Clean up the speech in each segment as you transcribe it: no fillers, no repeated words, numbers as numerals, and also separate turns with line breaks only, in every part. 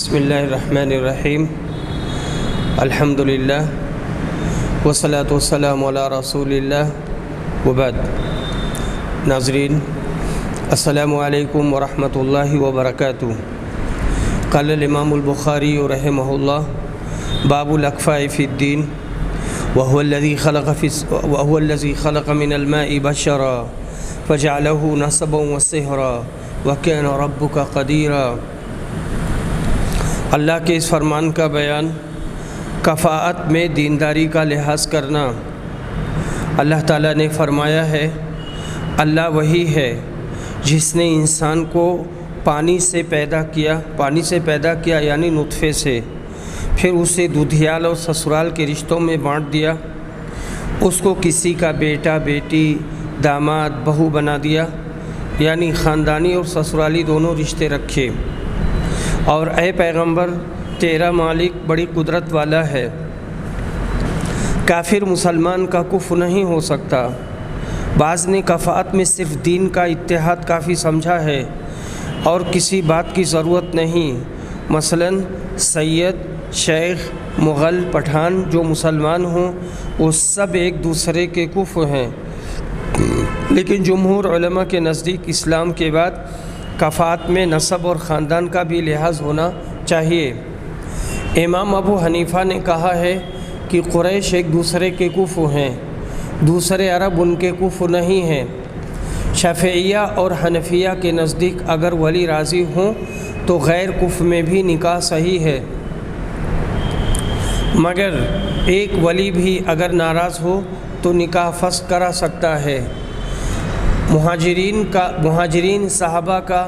بسم اللہ الرحمن الرحیم الحمدللہ والصلاة والسلام علی رسول اللہ وبعد۔ ناظرین السلام علیکم ورحمۃ اللہ وبرکاتہ۔ قال الامام البخاری رحمہ اللہ باب الاکفاء فی الدین وهو الذي خلق من الماء بشرا فجعله نسبا وصہرا وكان ربك قدیرا۔ اللہ کے اس فرمان کا بیان، کفاءت میں دینداری کا لحاظ کرنا۔ اللہ تعالیٰ نے فرمایا ہے، اللہ وہی ہے جس نے انسان کو پانی سے پیدا کیا یعنی نطفے سے، پھر اسے دودھیال اور سسرال کے رشتوں میں بانٹ دیا، اس کو کسی کا بیٹا بیٹی داماد بہو بنا دیا، یعنی خاندانی اور سسرالی دونوں رشتے رکھے۔ اور اے پیغمبر، تیرا مالک بڑی قدرت والا ہے، کافر مسلمان کا کفر نہیں ہو سکتا۔ بعض نے کفاءت میں صرف دین کا اتحاد کافی سمجھا ہے اور کسی بات کی ضرورت نہیں، مثلا سید، شیخ، مغل، پٹھان جو مسلمان ہوں وہ سب ایک دوسرے کے کفر ہیں، لیکن جمہور علماء کے نزدیک اسلام کے بعد کفاءت میں نسب اور خاندان کا بھی لحاظ ہونا چاہیے۔ امام ابو حنیفہ نے کہا ہے کہ قریش ایک دوسرے کے کفر ہیں، دوسرے عرب ان کے کفر نہیں ہیں۔ شافعیہ اور حنفیہ کے نزدیک اگر ولی راضی ہوں تو غیر کفر میں بھی نکاح صحیح ہے، مگر ایک ولی بھی اگر ناراض ہو تو نکاح فسخ کرا سکتا ہے۔ مہاجرین صحابہ کا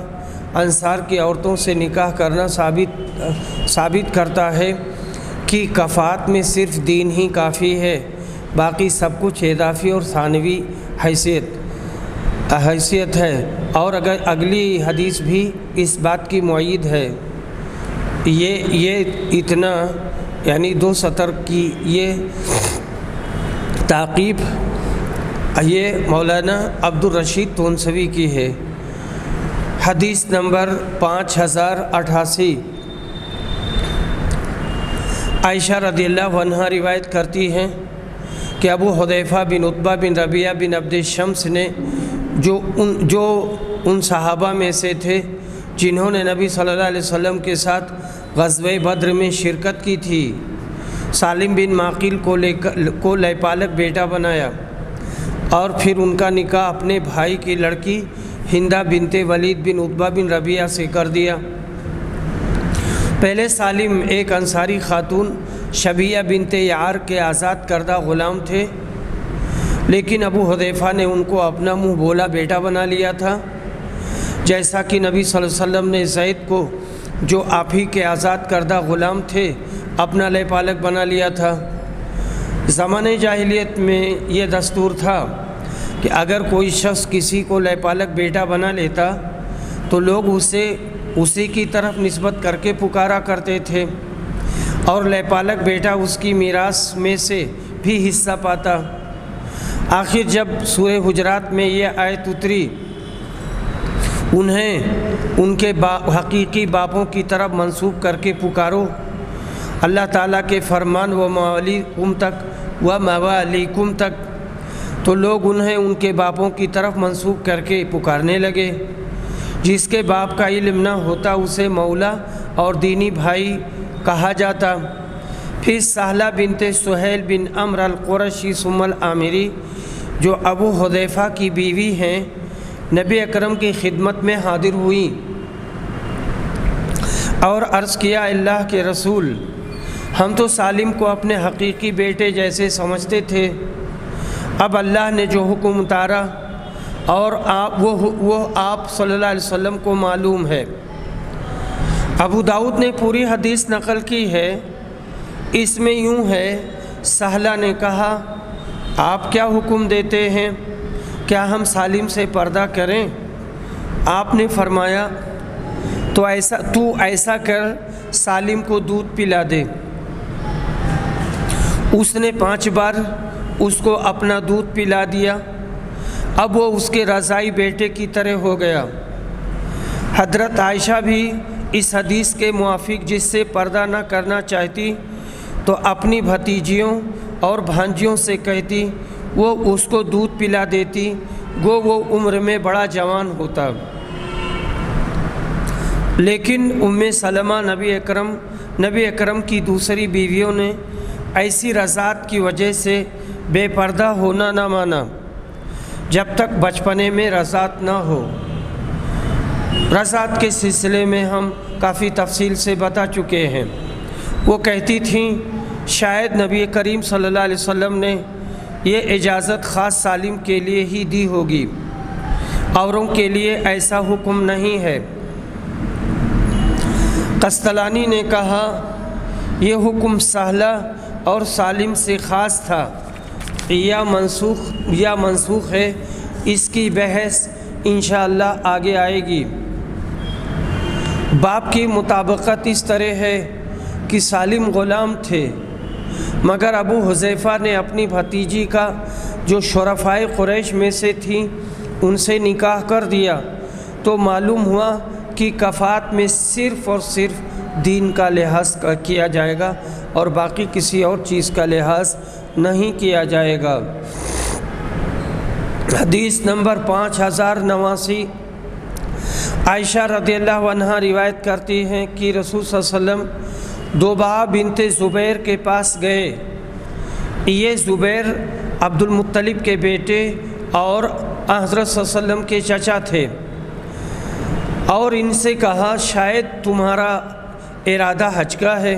انصار کی عورتوں سے نکاح کرنا ثابت کرتا ہے کہ کفاءت میں صرف دین ہی کافی ہے، باقی سب کچھ اضافی اور ثانوی حیثیت ہے۔ اور اگر اگلی حدیث بھی اس بات کی معید ہے۔ یہ اتنا یعنی 2 سطر کی یہ تعقیب یہ مولانا عبدالرشید تونسوی کی ہے۔ حدیث نمبر 5088۔ عائشہ رضی اللہ عنہا روایت کرتی ہیں کہ ابو حذیفہ بن عتبہ بن ربیعہ بن عبد الشمس نے جو ان صحابہ میں سے تھے جنہوں نے نبی صلی اللہ علیہ وسلم کے ساتھ غزوہ بدر میں شرکت کی تھی، سالم بن معقل کو لیپالک بیٹا بنایا اور پھر ان کا نکاح اپنے بھائی کی لڑکی ہندہ بنت ولید بن عتبہ بن ربیعہ سے کر دیا۔ پہلے سالم ایک انصاری خاتون شبیہ بنت یعار کے آزاد کردہ غلام تھے، لیکن ابو حذیفہ نے ان کو اپنا منہ بولا بیٹا بنا لیا تھا، جیسا کہ نبی صلی اللہ علیہ وسلم نے زید کو جو آپ ہی کے آزاد کردہ غلام تھے اپنا لیپالک بنا لیا تھا۔ زمانۂ جاہلیت میں یہ دستور تھا کہ اگر کوئی شخص کسی کو لیپالک بیٹا بنا لیتا تو لوگ اسے اسی کی طرف نسبت کر کے پکارا کرتے تھے اور لیپالک بیٹا اس کی میراث میں سے بھی حصہ پاتا۔ آخر جب سورہ حجرات میں یہ آیت اتری، انہیں ان کے حقیقی باپوں کی طرف منسوب کر کے پکارو، اللہ تعالیٰ کے فرمان و موالیکم تک، تو لوگ انہیں ان کے باپوں کی طرف منسوب کر کے پکارنے لگے۔ جس کے باپ کا علم نہ ہوتا اسے مولا اور دینی بھائی کہا جاتا۔ پھر سہلہ بنت سہیل بن عمرو القرشی ثم العامری جو ابو حذیفہ کی بیوی ہیں، نبی اکرم کی خدمت میں حاضر ہوئیں اور عرض کیا، اللہ کے رسول، ہم تو سالم کو اپنے حقیقی بیٹے جیسے سمجھتے تھے، اب اللہ نے جو حکم اتارا اور وہ آپ صلی اللہ علیہ وسلم کو معلوم ہے۔ ابو داؤد نے پوری حدیث نقل کی ہے، اس میں یوں ہے، سہلہ نے کہا، آپ کیا حکم دیتے ہیں، کیا ہم سالم سے پردہ کریں؟ آپ نے فرمایا، تو ایسا کر سالم کو دودھ پلا دے۔ اس نے 5 بار اس کو اپنا دودھ پلا دیا، اب وہ اس کے رضائی بیٹے کی طرح ہو گیا۔ حضرت عائشہ بھی اس حدیث کے موافق جس سے پردہ نہ کرنا چاہتی تو اپنی بھتیجیوں اور بھانجیوں سے کہتی، وہ اس کو دودھ پلا دیتی، گو وہ عمر میں بڑا جوان ہوتا۔ لیکن ام سلمہ نبی اکرم کی دوسری بیویوں نے ایسی رضاعت کی وجہ سے بے پردہ ہونا نہ مانا جب تک بچپنے میں رضاعت نہ ہو۔ رضاعت کے سلسلے میں ہم کافی تفصیل سے بتا چکے ہیں۔ وہ کہتی تھیں شاید نبی کریم صلی اللہ علیہ وسلم نے یہ اجازت خاص سالم کے لیے ہی دی ہوگی، اوروں کے لیے ایسا حکم نہیں ہے۔ قسطلانی نے کہا یہ حکم سہلہ اور سالم سے خاص تھا یا منسوخ ہے، اس کی بحث انشاءاللہ آگے آئے گی۔ باب کی مطابقت اس طرح ہے کہ سالم غلام تھے، مگر ابو حذیفہ نے اپنی بھتیجی کا جو شرفائے قریش میں سے تھی ان سے نکاح کر دیا، تو معلوم ہوا کہ کفات میں صرف اور صرف دین کا لحاظ کیا جائے گا اور باقی کسی اور چیز کا لحاظ نہیں کیا جائے گا۔ حدیث نمبر 5089، عائشہ رضی اللہ عنہا روایت کرتی ہیں کہ رسول صلی اللہ علیہ وسلم دوبہ بنت زبیر کے پاس گئے۔ یہ زبیر عبد المطلب کے بیٹے اور حضرت صلی اللہ علیہ وسلم کے چچا تھے، اور ان سے کہا شاید تمہارا ارادہ حج کا ہے۔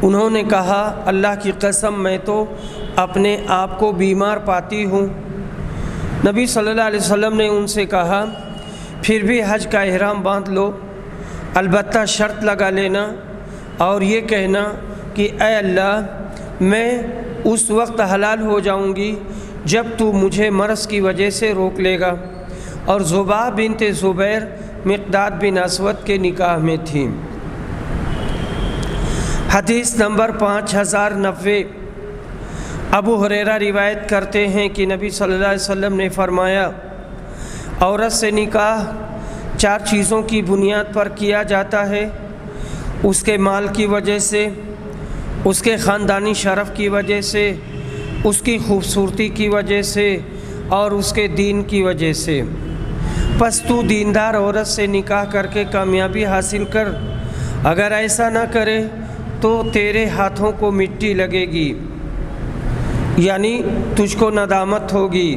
انہوں نے کہا اللہ کی قسم میں تو اپنے آپ کو بیمار پاتی ہوں۔ نبی صلی اللہ علیہ وسلم نے ان سے کہا پھر بھی حج کا احرام باندھ لو، البتہ شرط لگا لینا اور یہ کہنا کہ اے اللہ میں اس وقت حلال ہو جاؤں گی جب تو مجھے مرض کی وجہ سے روک لے گا۔ اور زبیہ بنت زبیر مقداد بن اسود کے نکاح میں تھیں۔ حدیث نمبر 5090، ابو ہریرہ روایت کرتے ہیں کہ نبی صلی اللہ علیہ وسلم نے فرمایا عورت سے نکاح 4 چیزوں کی بنیاد پر کیا جاتا ہے، اس کے مال کی وجہ سے، اس کے خاندانی شرف کی وجہ سے، اس کی خوبصورتی کی وجہ سے اور اس کے دین کی وجہ سے۔ پس تو دیندار عورت سے نکاح کر کے کامیابی حاصل کر، اگر ایسا نہ کرے تو تیرے ہاتھوں کو مٹی لگے گی، یعنی تجھ کو ندامت ہوگی۔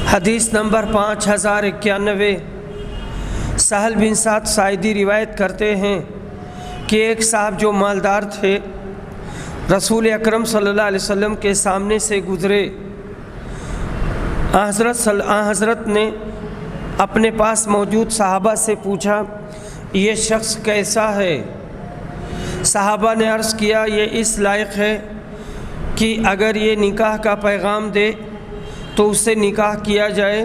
حدیث نمبر 5091، سہل بن سعد ساعدی روایت کرتے ہیں کہ ایک صاحب جو مالدار تھے رسول اکرم صلی اللہ علیہ وسلم کے سامنے سے گزرے۔ حضرت نے اپنے پاس موجود صحابہ سے پوچھا یہ شخص کیسا ہے؟ صحابہ نے عرض کیا یہ اس لائق ہے کہ اگر یہ نکاح کا پیغام دے تو اس سے نکاح کیا جائے،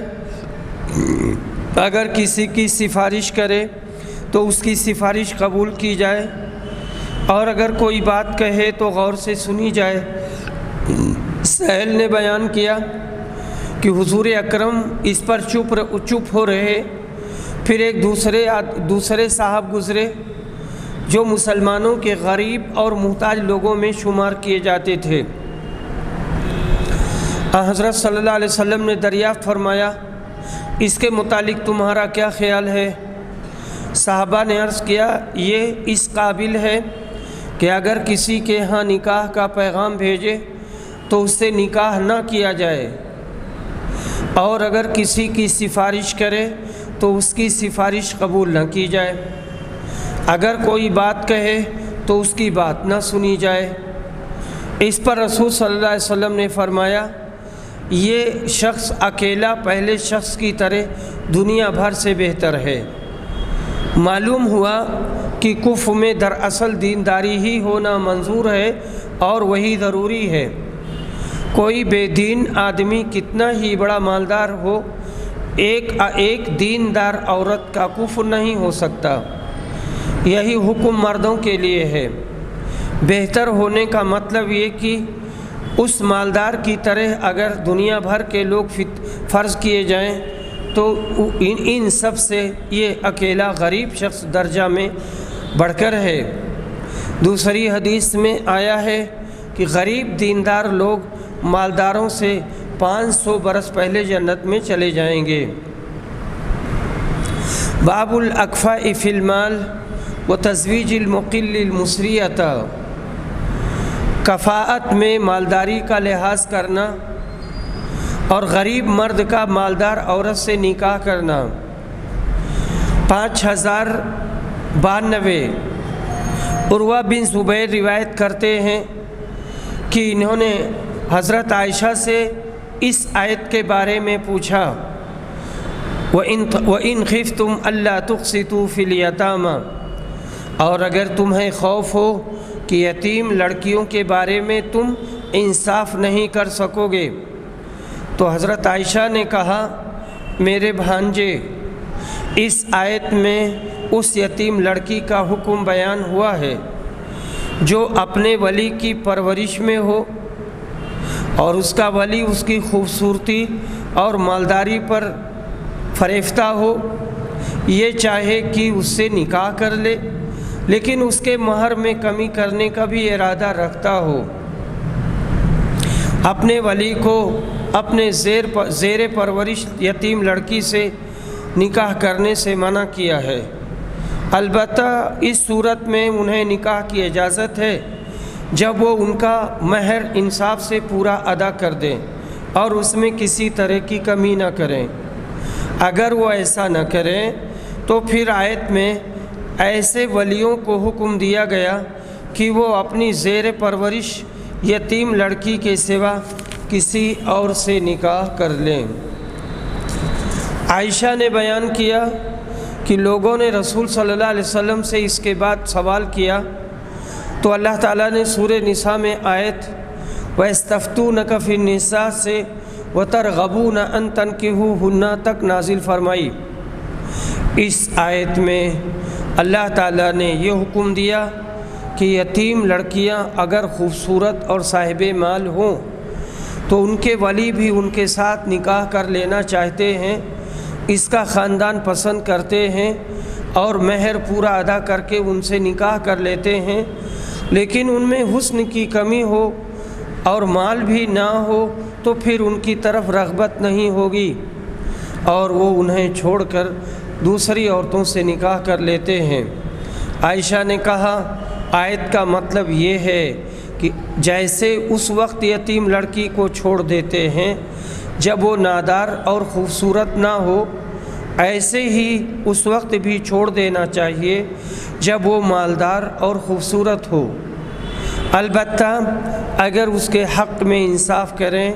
اگر کسی کی سفارش کرے تو اس کی سفارش قبول کی جائے، اور اگر کوئی بات کہے تو غور سے سنی جائے۔ سہل نے بیان کیا کہ حضور اکرم اس پر چپ ہو رہے، پھر ایک دوسرے صاحب گزرے جو مسلمانوں کے غریب اور محتاج لوگوں میں شمار کیے جاتے تھے۔ حضرت صلی اللہ علیہ وسلم نے دریافت فرمایا اس کے متعلق تمہارا کیا خیال ہے؟ صحابہ نے عرض کیا یہ اس قابل ہے کہ اگر کسی کے ہاں نکاح کا پیغام بھیجے تو اس سے نکاح نہ کیا جائے، اور اگر کسی کی سفارش کرے تو اس کی سفارش قبول نہ کی جائے، اگر کوئی بات کہے تو اس کی بات نہ سنی جائے۔ اس پر رسول صلی اللہ علیہ وسلم نے فرمایا یہ شخص اکیلا پہلے شخص کی طرح دنیا بھر سے بہتر ہے۔ معلوم ہوا کہ کفر میں دراصل دینداری ہی ہونا منظور ہے اور وہی ضروری ہے۔ کوئی بے دین آدمی کتنا ہی بڑا مالدار ہو، ایک دیندار عورت کا کفر نہیں ہو سکتا۔ یہی حکم مردوں کے لیے ہے۔ بہتر ہونے کا مطلب یہ کہ اس مالدار کی طرح اگر دنیا بھر کے لوگ فرض کیے جائیں تو ان سب سے یہ اکیلا غریب شخص درجہ میں بڑھ کر ہے۔ دوسری حدیث میں آیا ہے کہ غریب دیندار لوگ مالداروں سے 500 برس پہلے جنت میں چلے جائیں گے۔ باب الاکفاء فی المال و تزویج المقل المسریۃ، کفاءت میں مالداری کا لحاظ کرنا اور غریب مرد کا مالدار عورت سے نکاح کرنا۔ 5092 عروہ بن زبیر روایت کرتے ہیں کہ انہوں نے حضرت عائشہ سے اس آیت کے بارے میں پوچھا، وَإِنْ خِفْتُمْ أَلَّا تُقْسِطُوا فِي الْيَتَامَى، اور اگر تمہیں خوف ہو کہ یتیم لڑکیوں کے بارے میں تم انصاف نہیں کر سکو گے، تو حضرت عائشہ نے کہا، میرے بھانجے، اس آیت میں اس یتیم لڑکی کا حکم بیان ہوا ہے جو اپنے ولی کی پرورش میں ہو اور اس کا ولی اس کی خوبصورتی اور مالداری پر فریفتہ ہو، یہ چاہے کہ اس سے نکاح کر لے لیکن اس کے مہر میں کمی کرنے کا بھی ارادہ رکھتا ہو، اپنے ولی کو اپنے زیر پرورش یتیم لڑکی سے نکاح کرنے سے منع کیا ہے۔ البتہ اس صورت میں انہیں نکاح کی اجازت ہے جب وہ ان کا مہر انصاف سے پورا ادا کر دیں اور اس میں کسی طرح کی کمی نہ کریں۔ اگر وہ ایسا نہ کریں تو پھر آیت میں ایسے ولیوں کو حکم دیا گیا کہ وہ اپنی زیر پرورش یتیم لڑکی کے سوا کسی اور سے نکاح کر لیں۔ عائشہ نے بیان کیا کہ لوگوں نے رسول صلی اللہ علیہ وسلم سے اس کے بعد سوال کیا تو اللہ تعالیٰ نے سورہ نساء میں آیت وَيَسْتَفْتُونَكَ فِي النِّسَاءِ سے وَتَرْغَبُونَ أَن تَنكِحُوهُنَّ تک نازل فرمائی۔ اس آیت میں اللہ تعالیٰ نے یہ حکم دیا کہ یتیم لڑکیاں اگر خوبصورت اور صاحب مال ہوں تو ان کے ولی بھی ان کے ساتھ نکاح کر لینا چاہتے ہیں، اس کا خاندان پسند کرتے ہیں اور مہر پورا ادا کر کے ان سے نکاح کر لیتے ہیں، لیکن ان میں حسن کی کمی ہو اور مال بھی نہ ہو تو پھر ان کی طرف رغبت نہیں ہوگی اور وہ انہیں چھوڑ کر دوسری عورتوں سے نکاح کر لیتے ہیں۔ عائشہ نے کہا، آیت کا مطلب یہ ہے کہ جیسے اس وقت یتیم لڑکی کو چھوڑ دیتے ہیں جب وہ نادار اور خوبصورت نہ ہو، ایسے ہی اس وقت بھی چھوڑ دینا چاہیے جب وہ مالدار اور خوبصورت ہو، البتہ اگر اس کے حق میں انصاف کریں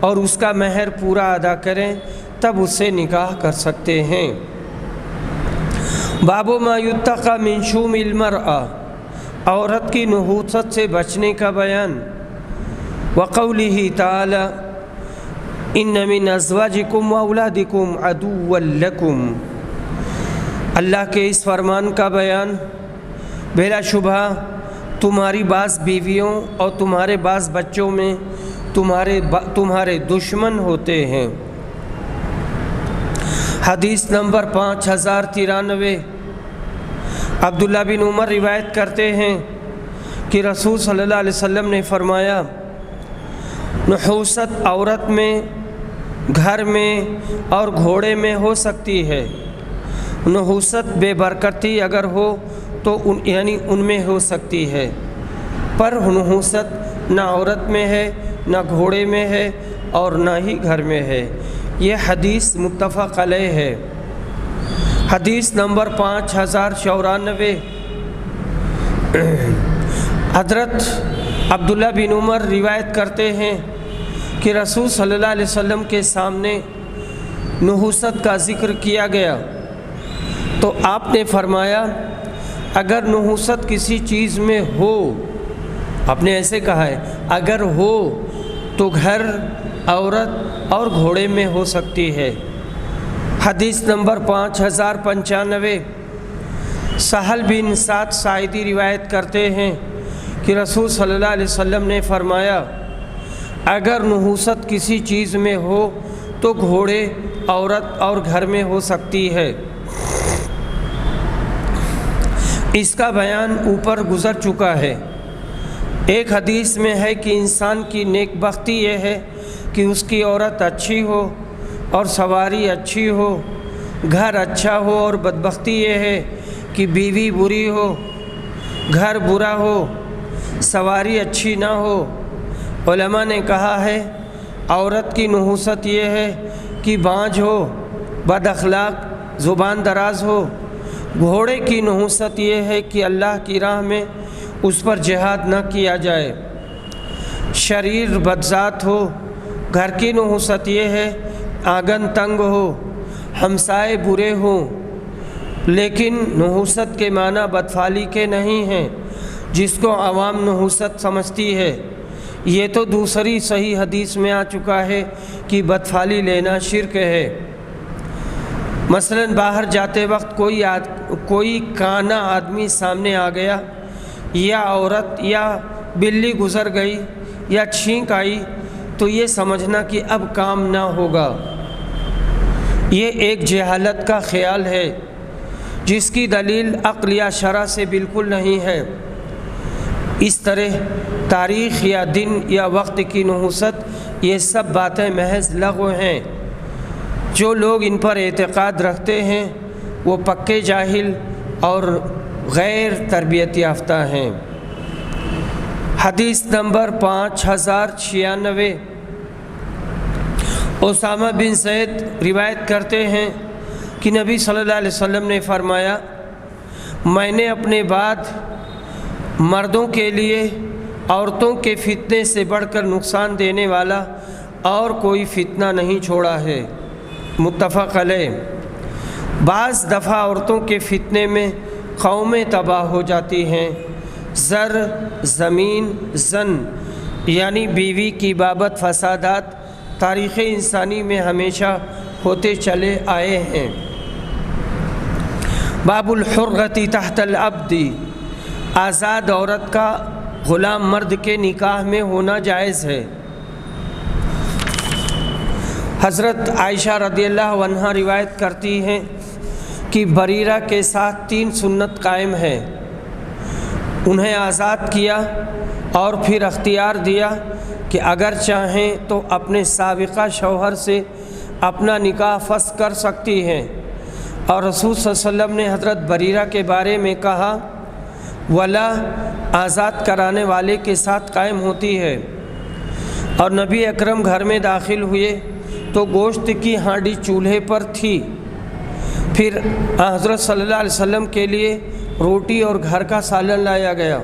اور اس کا مہر پورا ادا کریں تب اس سے نکاح کر سکتے ہیں۔ باب ما یتقی من شوم المرأة، عورت کی نحوست سے بچنے کا بیان۔ وقولہ تعالی ان من ازواجکم واولادکم عدوا لکم، اللہ کے اس فرمان کا بیان، بلا شبہ تمہاری بعض بیویوں اور تمہارے بعض بچوں میں تمہارے دشمن ہوتے ہیں۔ حدیث نمبر 5093، عبداللہ بن عمر روایت کرتے ہیں کہ رسول صلی اللہ علیہ وسلم نے فرمایا، نحوست عورت میں، گھر میں اور گھوڑے میں ہو سکتی ہے۔ نحوست بے برکتی اگر ہو تو ان میں ہو سکتی ہے، پر نحوست نہ عورت میں ہے، نہ گھوڑے میں ہے اور نہ ہی گھر میں ہے۔ یہ حدیث متفق علیہ ہے۔ حدیث نمبر 5094، حضرت عبداللہ بن عمر روایت کرتے ہیں کہ رسول صلی اللہ علیہ وسلم کے سامنے نحوست کا ذکر کیا گیا تو آپ نے فرمایا، اگر نحوست کسی چیز میں ہو، آپ نے ایسے کہا ہے، اگر ہو تو گھر، عورت اور گھوڑے میں ہو سکتی ہے۔ حدیث نمبر 5095، سہل بن سعد ساعدی روایت کرتے ہیں کہ رسول صلی اللہ علیہ وسلم نے فرمایا، اگر نحوست کسی چیز میں ہو تو گھوڑے عورت اور گھر میں ہو سکتی ہے۔ اس کا بیان اوپر گزر چکا ہے۔ ایک حدیث میں ہے کہ انسان کی نیک بختی یہ ہے کہ اس کی عورت اچھی ہو اور سواری اچھی ہو، گھر اچھا ہو، اور بدبختی یہ ہے کہ بیوی بری ہو، گھر برا ہو، سواری اچھی نہ ہو۔ علماء نے کہا ہے عورت کی نحوست یہ ہے کہ بانجھ ہو، بد اخلاق، زبان دراز ہو۔ گھوڑے کی نحوست یہ ہے کہ اللہ کی راہ میں اس پر جہاد نہ کیا جائے، شریر بدذات ہو۔ گھر کی نحوست یہ ہے آنگن تنگ ہو، ہمسائے برے ہوں۔ لیکن نحوست کے معنی بدفعلی کے نہیں ہیں جس کو عوام نحوست سمجھتی ہے۔ یہ تو دوسری صحیح حدیث میں آ چکا ہے کہ بدفعلی لینا شرک ہے۔ مثلا باہر جاتے وقت کوئی کانا آدمی سامنے آ گیا، یا عورت یا بلی گزر گئی یا چھینک آئی، تو یہ سمجھنا کہ اب کام نہ ہوگا۔ یہ ایک جہالت کا خیال ہے جس کی دلیل عقل یا شرع سے بالکل نہیں ہے۔ اس طرح تاریخ یا دن یا وقت کی نحوست یہ سب باتیں محض لغو ہیں۔ جو لوگ ان پر اعتقاد رکھتے ہیں وہ پکے جاہل اور غیر تربیت یافتہ ہیں۔ حدیث نمبر 5096۔ اسامہ بن زید روایت کرتے ہیں کہ نبی صلی اللہ علیہ وسلم نے فرمایا، میں نے اپنے بعد مردوں کے لیے عورتوں کے فتنے سے بڑھ کر نقصان دینے والا اور کوئی فتنہ نہیں چھوڑا ہے، متفق علیہ۔ بعض دفعہ عورتوں کے فتنے میں قومیں تباہ ہو جاتی ہیں۔ زر، زمین، زن یعنی بیوی کی بابت فسادات تاریخ انسانی میں ہمیشہ ہوتے چلے آئے ہیں۔ باب الحرۃ تحت العبد، آزاد عورت کا غلام مرد کے نکاح میں ہونا جائز ہے۔ حضرت عائشہ رضی اللہ عنہا روایت کرتی ہیں کہ بریرہ کے ساتھ 3 سنت قائم ہے۔ انہیں آزاد کیا اور پھر اختیار دیا کہ اگر چاہیں تو اپنے سابقہ شوہر سے اپنا نکاح فسخ کر سکتی ہیں، اور رسول صلی اللہ علیہ وسلم نے حضرت بریرہ کے بارے میں کہا ولا آزاد کرانے والے کے ساتھ قائم ہوتی ہے۔ اور نبی اکرم گھر میں داخل ہوئے تو گوشت کی ہانڈی چولہے پر تھی۔ پھر حضرت صلی اللہ علیہ وسلم کے لیے روٹی اور گھر کا سالن لایا گیا۔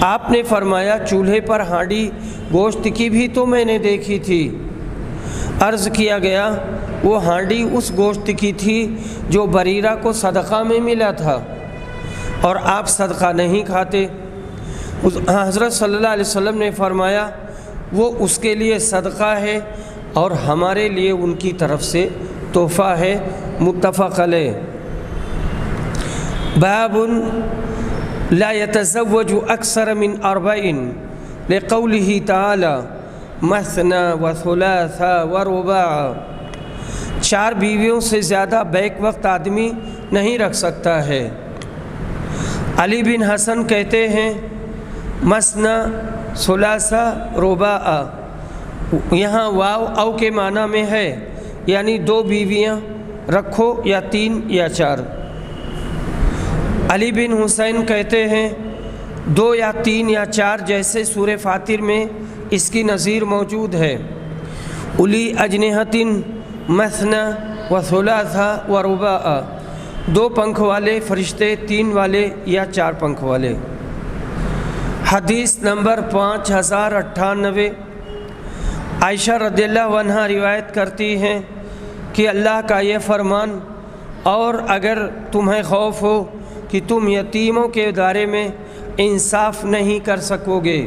آپ نے فرمایا چولہے پر ہانڈی گوشت کی بھی تو میں نے دیکھی تھی۔ عرض کیا گیا وہ ہانڈی اس گوشت کی تھی جو بریرہ کو صدقہ میں ملا تھا، اور آپ صدقہ نہیں کھاتے۔ حضرت صلی اللہ علیہ وسلم نے فرمایا وہ اس کے لیے صدقہ ہے اور ہمارے لیے ان کی طرف سے تحفہ ہے، متفق علیہ۔ باب لا يتزوج اکثر من 4 لقوله تعالی مثنى وثلاث ورباع، 4 بیویوں سے زیادہ بیک وقت آدمی نہیں رکھ سکتا ہے۔ علی بن حسن کہتے ہیں مثنى ثلاث رباع، یہاں واو او کے معنی میں ہے، یعنی 2 بیویاں رکھو یا 3 یا 4۔ علی بن حسین کہتے ہیں 2 یا 3 یا 4 جیسے سورہ فاطر میں اس کی نظیر موجود ہے۔ الی اجنحۃ مثنى وثلاث ورباع، 2 پنکھ والے فرشتے، 3 والے یا 4 پنکھ والے۔ حدیث نمبر 5098۔ عائشہ رضی اللہ عنہا روایت کرتی ہیں کہ اللہ کا یہ فرمان، اور اگر تمہیں خوف ہو کہ تم یتیموں کے بارے میں انصاف نہیں کر سکو گے،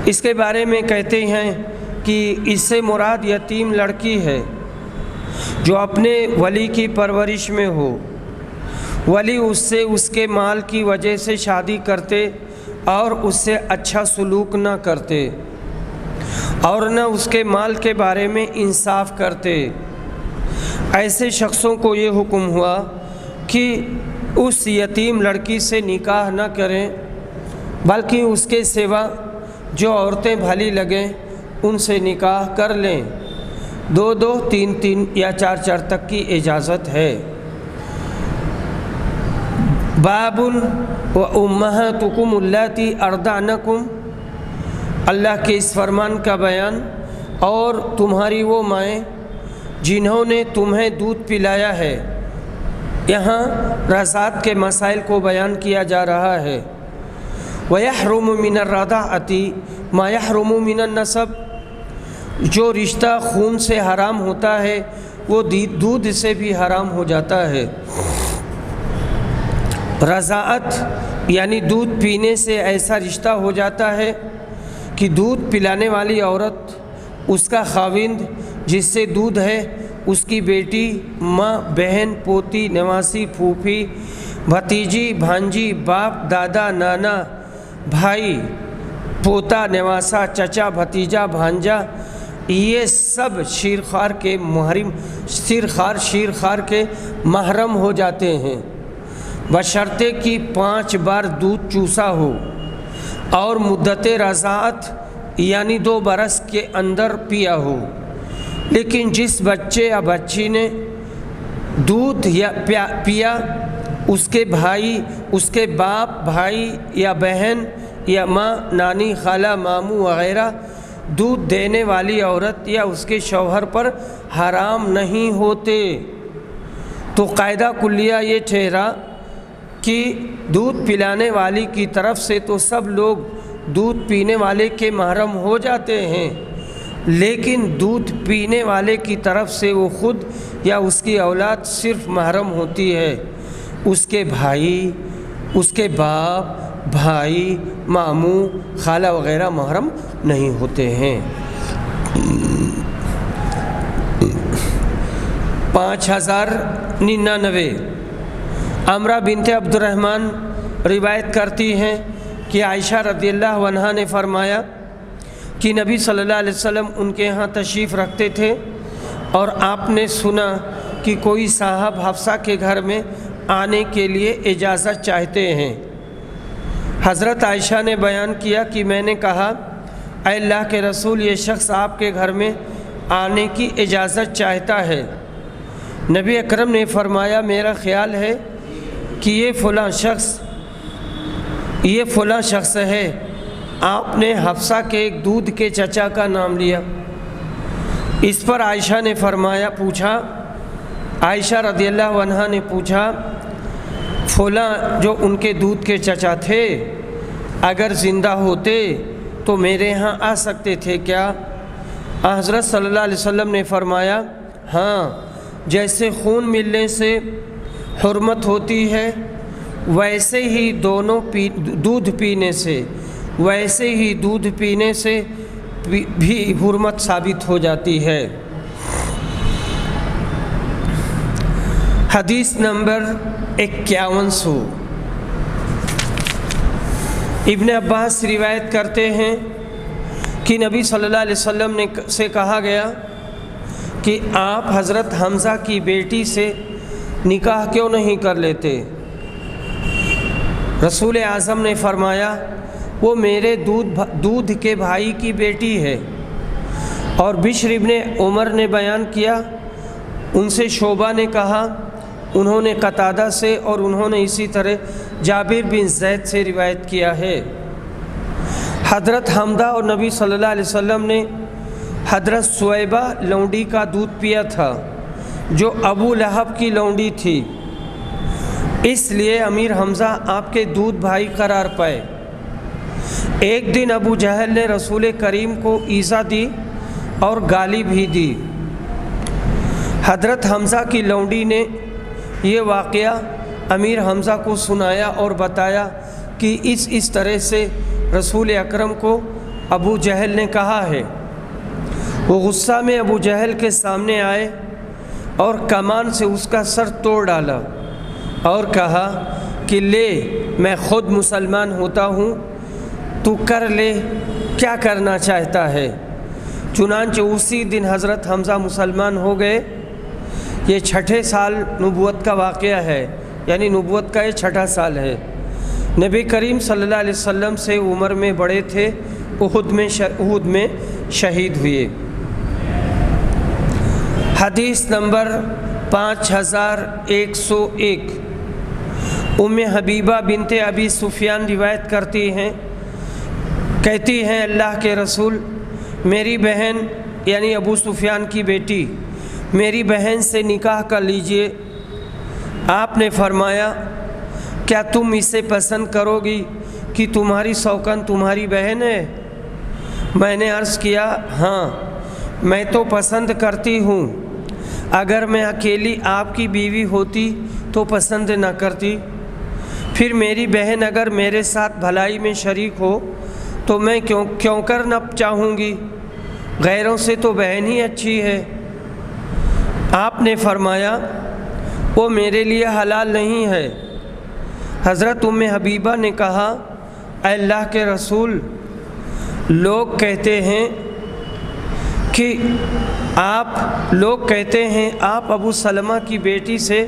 اس کے بارے میں کہتے ہیں کہ اس سے مراد یتیم لڑکی ہے جو اپنے ولی کی پرورش میں ہو، ولی اس سے اس کے مال کی وجہ سے شادی کرتے اور اس سے اچھا سلوک نہ کرتے، اور نہ اس کے مال کے بارے میں انصاف کرتے۔ ایسے شخصوں کو یہ حکم ہوا کہ اس یتیم لڑکی سے نکاح نہ کریں، بلکہ اس کے سوا جو عورتیں بھلی لگیں ان سے نکاح کر لیں۔ 2 3 یا 4 تک کی اجازت ہے۔ باب وامہاتکم اللاتی ارضعنکم، اللہ کے اس فرمان کا بیان، اور تمہاری وہ مائیں جنہوں نے تمہیں دودھ پلایا ہے۔ یہاں رضاعت کے مسائل کو بیان کیا جا رہا ہے۔ وَيَحْرُمُ مِنَ الرَّضَاعَةِ مَا يَحْرُمُ مِنَ النَّسَبِ، جو رشتہ خون سے حرام ہوتا ہے وہ دودھ سے بھی حرام ہو جاتا ہے۔ رضاعت یعنی دودھ پینے سے ایسا رشتہ ہو جاتا ہے کہ دودھ پلانے والی عورت، اس کا خاوند جس سے دودھ ہے، اس کی بیٹی، ماں، بہن، پوتی، نواسی، پھوپھی، بھتیجی، بھانجی، باپ، دادا، نانا، بھائی، پوتا، نواسا، چچا، بھتیجا، بھانجا، یہ سب شیرخوار کے محرم ہو جاتے ہیں، بشرطے کہ 5 بار دودھ چوسا ہو اور مدت رضاعت یعنی 2 برس کے اندر پیا ہو۔ لیکن جس بچے یا بچی نے دودھ پیا، اس کے بھائی، اس کے باپ، بھائی یا بہن یا ماں، نانی، خالہ، ماموں وغیرہ دودھ دینے والی عورت یا اس کے شوہر پر حرام نہیں ہوتے۔ تو قاعدہ کلیہ یہ ٹھہرا کہ دودھ پلانے والی کی طرف سے تو سب لوگ دودھ پینے والے کے محرم ہو جاتے ہیں، لیکن دودھ پینے والے کی طرف سے وہ خود یا اس کی اولاد صرف محرم ہوتی ہے، اس کے بھائی، اس کے باپ، بھائی، ماموں، خالہ وغیرہ محرم نہیں ہوتے ہیں۔ 5099 عمرہ بنت عبد الرحمن روایت کرتی ہیں کہ عائشہ رضی اللہ عنہا نے فرمایا کہ نبی صلی اللہ علیہ وسلم ان کے ہاں تشریف رکھتے تھے اور آپ نے سنا کہ کوئی صاحب حفصہ کے گھر میں آنے کے لیے اجازت چاہتے ہیں۔ حضرت عائشہ نے بیان کیا کہ میں نے کہا، اے اللہ کے رسول، یہ شخص آپ کے گھر میں آنے کی اجازت چاہتا ہے۔ نبی اکرم نے فرمایا، میرا خیال ہے کہ یہ فلاں شخص ہے۔ آپ نے حفصہ کے ایک دودھ کے چچا کا نام لیا۔ اس پر عائشہ نے پوچھا، عائشہ رضی اللہ عنہا نے پوچھا، فلاں جو ان کے دودھ کے چچا تھے اگر زندہ ہوتے تو میرے ہاں آ سکتے تھے کیا؟ حضرت صلی اللہ علیہ وسلم نے فرمایا، ہاں، جیسے خون ملنے سے حرمت ہوتی ہے ویسے ہی دودھ پینے سے بھی حرمت ثابت ہو جاتی ہے۔ حدیث نمبر 5100 ابن عباس روایت کرتے ہیں کہ نبی صلی اللہ علیہ وسلم سے کہا گیا کہ آپ حضرت حمزہ کی بیٹی سے نکاح کیوں نہیں کر لیتے؟ رسول اعظم نے فرمایا، وہ میرے دودھ کے بھائی کی بیٹی ہے۔ اور بشر ابن عمر نے بیان کیا، ان سے شعبہ نے کہا، انہوں نے قتادہ سے، اور انہوں نے اسی طرح جابر بن زید سے روایت کیا ہے۔ حضرت حمزہ اور نبی صلی اللہ علیہ وسلم نے حضرت سویبہ لونڈی کا دودھ پیا تھا جو ابو لہب کی لونڈی تھی، اس لیے امیر حمزہ آپ کے دودھ بھائی قرار پائے۔ ایک دن ابو جہل نے رسول کریم کو ایذا دی اور گالی بھی دی۔ حضرت حمزہ کی لونڈی نے یہ واقعہ امیر حمزہ کو سنایا اور بتایا کہ اس طرح سے رسول اکرم کو ابو جہل نے کہا ہے۔ وہ غصہ میں ابو جہل کے سامنے آئے اور کمان سے اس کا سر توڑ ڈالا اور کہا کہ لے، میں خود مسلمان ہوتا ہوں، تو کر لے، کیا کرنا چاہتا ہے؟ چنانچہ اسی دن حضرت حمزہ مسلمان ہو گئے۔ یہ چھٹے سال نبوت کا واقعہ ہے، یعنی نبوت کا یہ چھٹا سال ہے۔ نبی کریم صلی اللہ علیہ وسلم سے عمر میں بڑے تھے، احد میں شہید ہوئے۔ حدیث نمبر 5101، ام حبیبہ بنت ابی سفیان روایت کرتی ہیں، کہتی ہیں اللہ کے رسول، میری بہن یعنی ابو سفیان کی بیٹی میری بہن سے نکاح کر لیجئے۔ آپ نے فرمایا کیا تم اسے پسند کرو گی کہ تمہاری سوکن تمہاری بہن ہے؟ میں نے عرض کیا ہاں میں تو پسند کرتی ہوں، اگر میں اکیلی آپ کی بیوی ہوتی تو پسند نہ کرتی، پھر میری بہن اگر میرے ساتھ بھلائی میں شریک ہو تو میں کیوں کر نہ چاہوں گی، غیروں سے تو بہن ہی اچھی ہے۔ آپ نے فرمایا وہ میرے لیے حلال نہیں ہے۔ حضرت ام حبیبہ نے کہا اے اللہ کے رسول، لوگ کہتے ہیں آپ ابو سلمہ کی بیٹی سے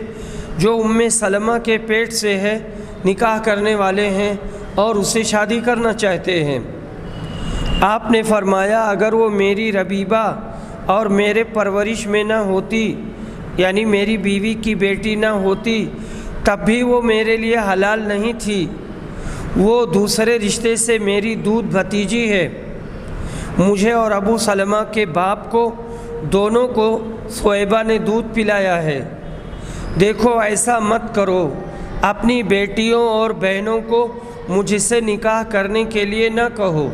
جو ام سلمہ کے پیٹ سے ہے نکاح کرنے والے ہیں اور اسے شادی کرنا چاہتے ہیں۔ آپ نے فرمایا اگر وہ میری ربیبہ اور میرے پرورش میں نہ ہوتی، یعنی میری بیوی کی بیٹی نہ ہوتی، تب بھی وہ میرے لیے حلال نہیں تھی۔ وہ دوسرے رشتے سے میری دودھ بھتیجی ہے۔ مجھے اور ابو سلمہ کے باپ کو دونوں کو صہیبہ نے دودھ پلایا ہے۔ دیکھو ایسا مت کرو، اپنی بیٹیوں اور بہنوں کو مجھ سے نکاح کرنے کے لیے نہ کہو۔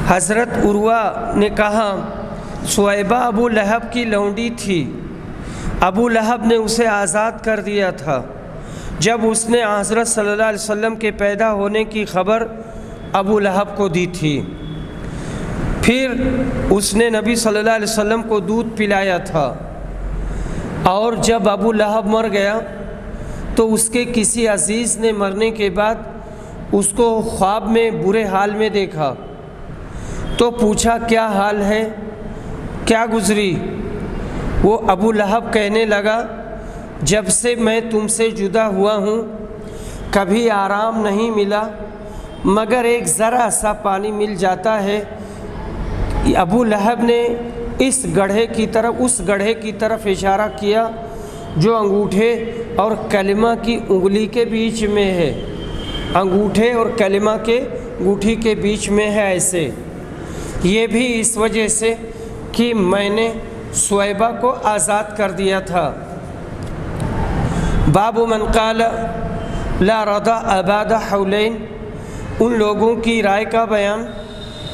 حضرت عروہ نے کہا صہیبہ ابو لہب کی لونڈی تھی، ابو لہب نے اسے آزاد کر دیا تھا۔ جب اس نے حضرت صلی اللہ علیہ وسلم کے پیدا ہونے کی خبر ابو لہب کو دی تھی، پھر اس نے نبی صلی اللہ علیہ وسلم کو دودھ پلایا تھا، اور جب ابو لہب مر گیا تو اس کے کسی عزیز نے مرنے کے بعد اس کو خواب میں برے حال میں دیکھا تو پوچھا کیا حال ہے، کیا گزری؟ وہ ابو لہب کہنے لگا جب سے میں تم سے جدا ہوا ہوں کبھی آرام نہیں ملا، مگر ایک ذرا سا پانی مل جاتا ہے۔ ابو لہب نے اس گڑھے کی طرف اشارہ کیا جو انگوٹھے اور کلمہ کی انگلی کے بیچ میں ہے، انگوٹھے اور کلمہ کے انگوٹھی کے بیچ میں ہے ایسے، یہ بھی اس وجہ سے کہ میں نے صہیبہ کو آزاد کر دیا تھا۔ باب من قال لا رضا ابعد حولین، ان لوگوں کی رائے کا بیان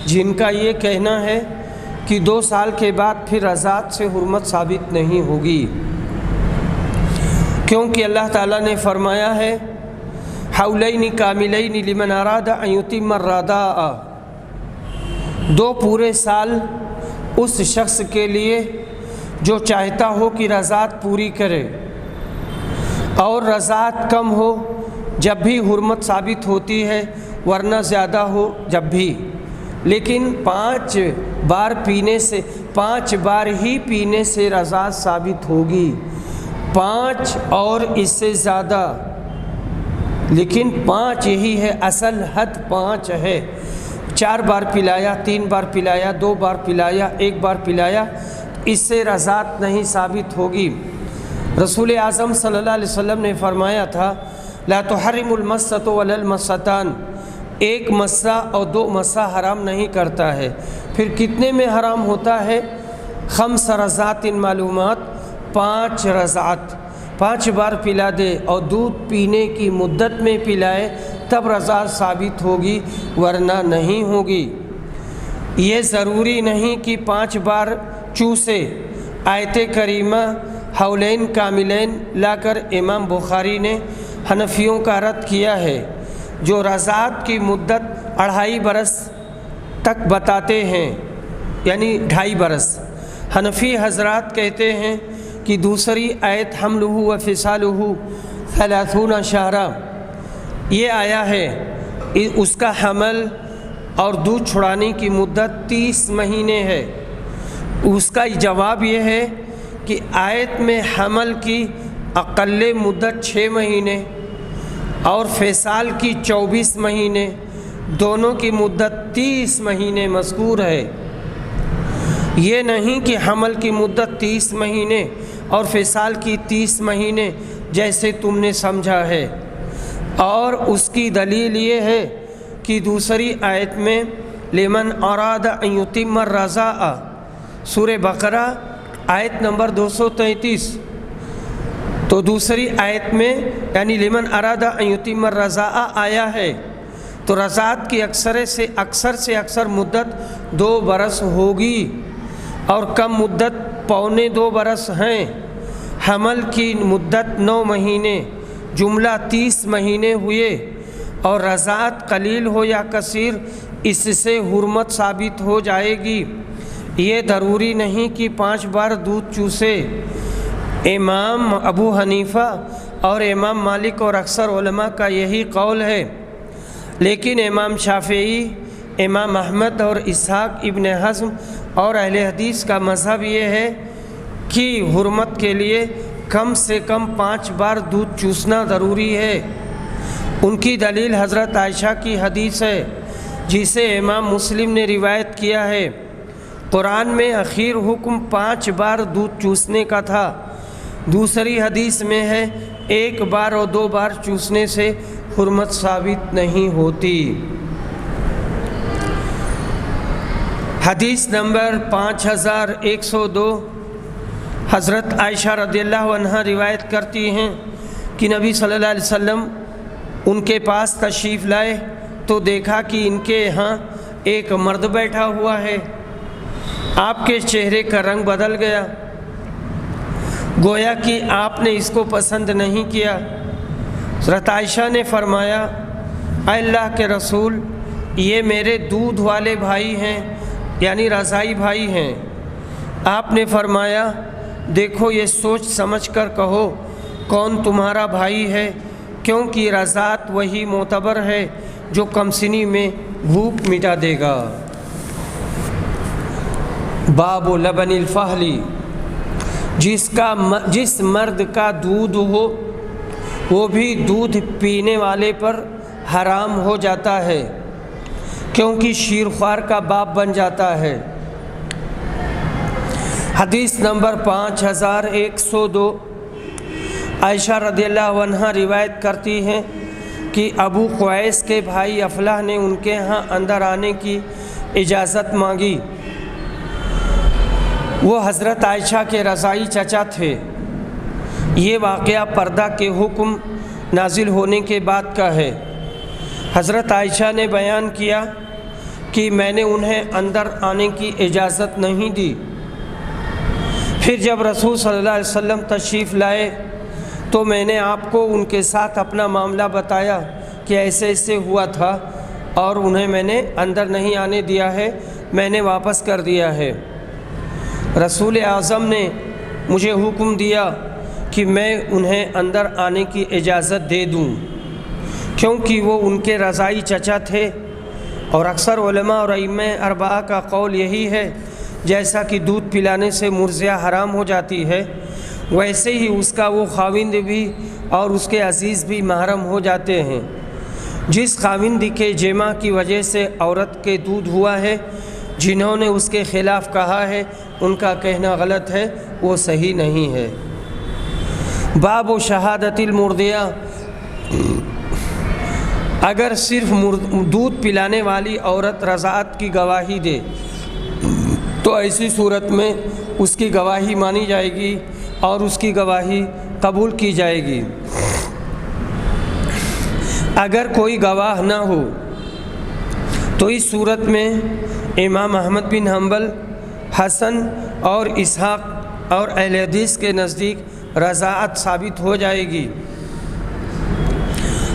جن کا یہ کہنا ہے کہ 2 سال کے بعد پھر رضاعت سے حرمت ثابت نہیں ہوگی، کیونکہ اللہ تعالیٰ نے فرمایا ہے حولین کاملین لمن اراد ان یتم الرضاء، 2 پورے سال اس شخص کے لیے جو چاہتا ہو کہ رضاعت پوری کرے، اور رضاعت کم ہو جب بھی حرمت ثابت ہوتی ہے، ورنہ زیادہ ہو جب بھی، لیکن 5 بار ہی پینے سے رضاعت ثابت ہوگی، 5 اور اس سے زیادہ، لیکن 5 یہی ہے اصل حد، 5 ہے۔ 4 بار پلایا، 3 بار پلایا، 2 بار پلایا، 1 بار پلایا، اس سے رضاعت نہیں ثابت ہوگی۔ رسول اعظم صلی اللہ علیہ وسلم نے فرمایا تھا لا تحرم المسۃ ولا المستان، 1 مسہ اور 2 مسہ حرام نہیں کرتا ہے، پھر کتنے میں حرام ہوتا ہے؟ 5 رضعات معلومات، 5 رضعت، 5 بار پلا دے اور دودھ پینے کی مدت میں پلائے تب رضاعت ثابت ہوگی، ورنہ نہیں ہوگی۔ یہ ضروری نہیں کہ 5 بار چوسے۔ آیت کریمہ حولین کاملین لا کر امام بخاری نے حنفیوں کا رد کیا ہے جو رضاعت کی مدت 2.5 برس تک بتاتے ہیں، یعنی 2.5 برس۔ حنفی حضرات کہتے ہیں کہ دوسری آیت حملہ و فصالہ 30 شہرا، یہ آیا ہے اس کا حمل اور دودھ چھڑانے کی مدت 30 مہینے ہے۔ اس کا جواب یہ ہے کہ آیت میں حمل کی اقل مدت 6 مہینے اور فصال کی 24 مہینے، دونوں کی مدت 30 مہینے مذکور ہے۔ یہ نہیں کہ حمل کی مدت 30 مہینے اور فصال کی 30 مہینے جیسے تم نے سمجھا ہے۔ اور اس کی دلیل یہ ہے کہ دوسری آیت میں لمن اراد ان یتم الرضاء، سورہ بقرہ آیت نمبر 233، تو دوسری آیت میں یعنی لمن اراد ان یتم الرضاء آیا ہے، تو رضاعت کی اکثر سے اکثر مدت 2 برس ہوگی اور کم مدت 1.25 برس ہیں۔ حمل کی مدت 9 مہینے، جملہ 30 مہینے ہوئے، اور رضاعت قلیل ہو یا کثیر اس سے حرمت ثابت ہو جائے گی۔ یہ ضروری نہیں کہ 5 بار دودھ چوسے۔ امام ابو حنیفہ اور امام مالک اور اکثر علماء کا یہی قول ہے، لیکن امام شافعی، امام احمد اور اسحاق ابن حزم اور اہل حدیث کا مذہب یہ ہے کہ حرمت کے لیے کم سے کم 5 بار دودھ چوسنا ضروری ہے۔ ان کی دلیل حضرت عائشہ کی حدیث ہے جسے امام مسلم نے روایت کیا ہے۔ قرآن میں اخیر حکم 5 بار دودھ چوسنے کا تھا۔ دوسری حدیث میں ہے 1 بار اور 2 بار چوسنے سے حرمت ثابت نہیں ہوتی۔ حدیث نمبر 5102، حضرت عائشہ رضی اللہ عنہا روایت کرتی ہیں کہ نبی صلی اللہ علیہ وسلم ان کے پاس تشریف لائے تو دیکھا کہ ان کے ہاں ایک مرد بیٹھا ہوا ہے۔ آپ کے چہرے کا رنگ بدل گیا، گویا کہ آپ نے اس کو پسند نہیں کیا۔ حضرت عائشہ نے فرمایا، اے اللہ کے رسول، یہ میرے دودھ والے بھائی ہیں، یعنی رضائی بھائی ہیں۔ آپ نے فرمایا، دیکھو یہ سوچ سمجھ کر کہو کون تمہارا بھائی ہے، کیونکہ رضاعت وہی معتبر ہے جو کمسنی میں بھوک مٹا دے گا۔ باب لبن الفحل، جس مرد کا دودھ ہو وہ بھی دودھ پینے والے پر حرام ہو جاتا ہے، کیونکہ شیرخوار کا باپ بن جاتا ہے۔ حدیث نمبر 5102، عائشہ رضی اللہ عنہا روایت کرتی ہیں کہ ابو قیس کے بھائی افلاح نے ان کے ہاں اندر آنے کی اجازت مانگی۔ وہ حضرت عائشہ کے رضائی چچا تھے۔ یہ واقعہ پردہ کے حکم نازل ہونے کے بعد کا ہے۔ حضرت عائشہ نے بیان کیا کہ میں نے انہیں اندر آنے کی اجازت نہیں دی۔ پھر جب رسول صلی اللہ علیہ وسلم تشریف لائے تو میں نے آپ کو ان کے ساتھ اپنا معاملہ بتایا کہ ایسے ایسے ہوا تھا اور انہیں میں نے اندر نہیں آنے دیا ہے، میں نے واپس کر دیا ہے۔ رسول اعظم نے مجھے حکم دیا کہ میں انہیں اندر آنے کی اجازت دے دوں، کیونکہ وہ ان کے رضائی چچا تھے، اور اکثر علماء اور ائمہ اربعہ کا قول یہی ہے جیسا کہ دودھ پلانے سے مرضیہ حرام ہو جاتی ہے، ویسے ہی اس کا وہ خاوند بھی اور اس کے عزیز بھی محرم ہو جاتے ہیں۔ جس خاوند کے جمع کی وجہ سے عورت کے دودھ ہوا ہے، جنہوں نے اس کے خلاف کہا ہے ان کا کہنا غلط ہے، وہ صحیح نہیں ہے۔ باب شہادت المرضیہ، اگر صرف دودھ پلانے والی عورت رضاعت کی گواہی دے تو ایسی صورت میں اس کی گواہی مانی جائے گی اور اس کی گواہی قبول کی جائے گی۔ اگر کوئی گواہ نہ ہو تو اس صورت میں امام احمد بن حنبل، حسن اور اسحاق اور اہل حدیث کے نزدیک رضاعت ثابت ہو جائے گی۔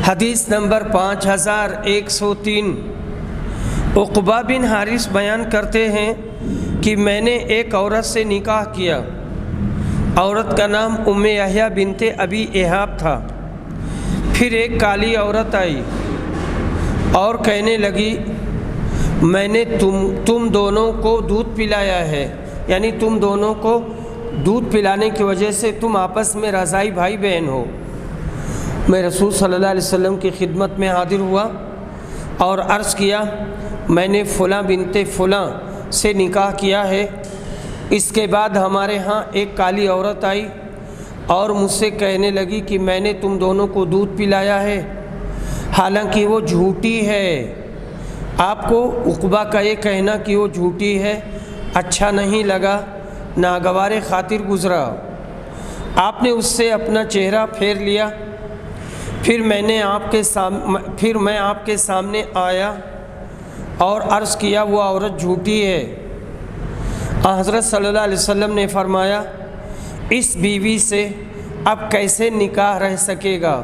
حدیث نمبر 5103، عقبہ بن حارث بیان کرتے ہیں کہ میں نے ایک عورت سے نکاح کیا۔ عورت کا نام ام یحییٰ بنت ابی ایہاب تھا۔ پھر ایک کالی عورت آئی اور کہنے لگی، میں نے تم دونوں کو دودھ پلایا ہے، یعنی تم دونوں کو دودھ پلانے کی وجہ سے تم آپس میں رضائی بھائی بہن ہو۔ میں رسول صلی اللہ علیہ وسلم کی خدمت میں حاضر ہوا اور عرض کیا میں نے فلاں بنت فلاں سے نکاح کیا ہے۔ اس کے بعد ہمارے ہاں ایک کالی عورت آئی اور مجھ سے کہنے لگی کہ میں نے تم دونوں کو دودھ پلایا ہے، حالانکہ وہ جھوٹی ہے۔ آپ کو عقبہ کا یہ کہنا کہ وہ جھوٹی ہے اچھا نہیں لگا، ناگوار خاطر گزرا۔ آپ نے اس سے اپنا چہرہ پھیر لیا۔ پھر میں آپ کے سامنے آیا اور عرض کیا وہ عورت جھوٹی ہے۔ حضرت صلی اللہ علیہ وسلم نے فرمایا اس بیوی سے اب کیسے نکاح رہ سکے گا،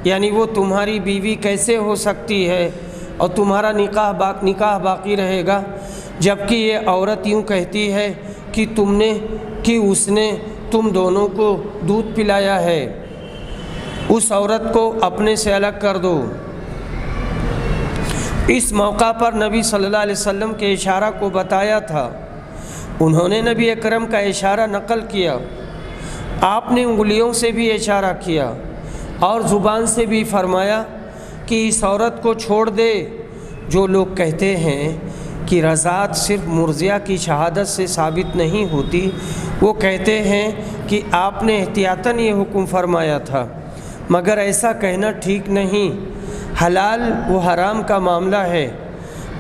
یعنی وہ تمہاری بیوی کیسے ہو سکتی ہے اور تمہارا نکاح باقی رہے گا، جبکہ یہ عورت یوں کہتی ہے کہ اس نے تم دونوں کو دودھ پلایا ہے۔ اس عورت کو اپنے سے الگ کر دو۔ اس موقع پر نبی صلی اللہ علیہ وسلم کے اشارہ کو بتایا تھا۔ انہوں نے نبی اکرم کا اشارہ نقل کیا۔ آپ نے انگلیوں سے بھی اشارہ کیا اور زبان سے بھی فرمایا کہ اس عورت کو چھوڑ دے۔ جو لوگ کہتے ہیں کہ رضاعت صرف مرضیہ کی شہادت سے ثابت نہیں ہوتی، وہ کہتے ہیں کہ آپ نے احتیاطاً یہ حکم فرمایا تھا، مگر ایسا کہنا ٹھیک نہیں۔ حلال و حرام کا معاملہ ہے۔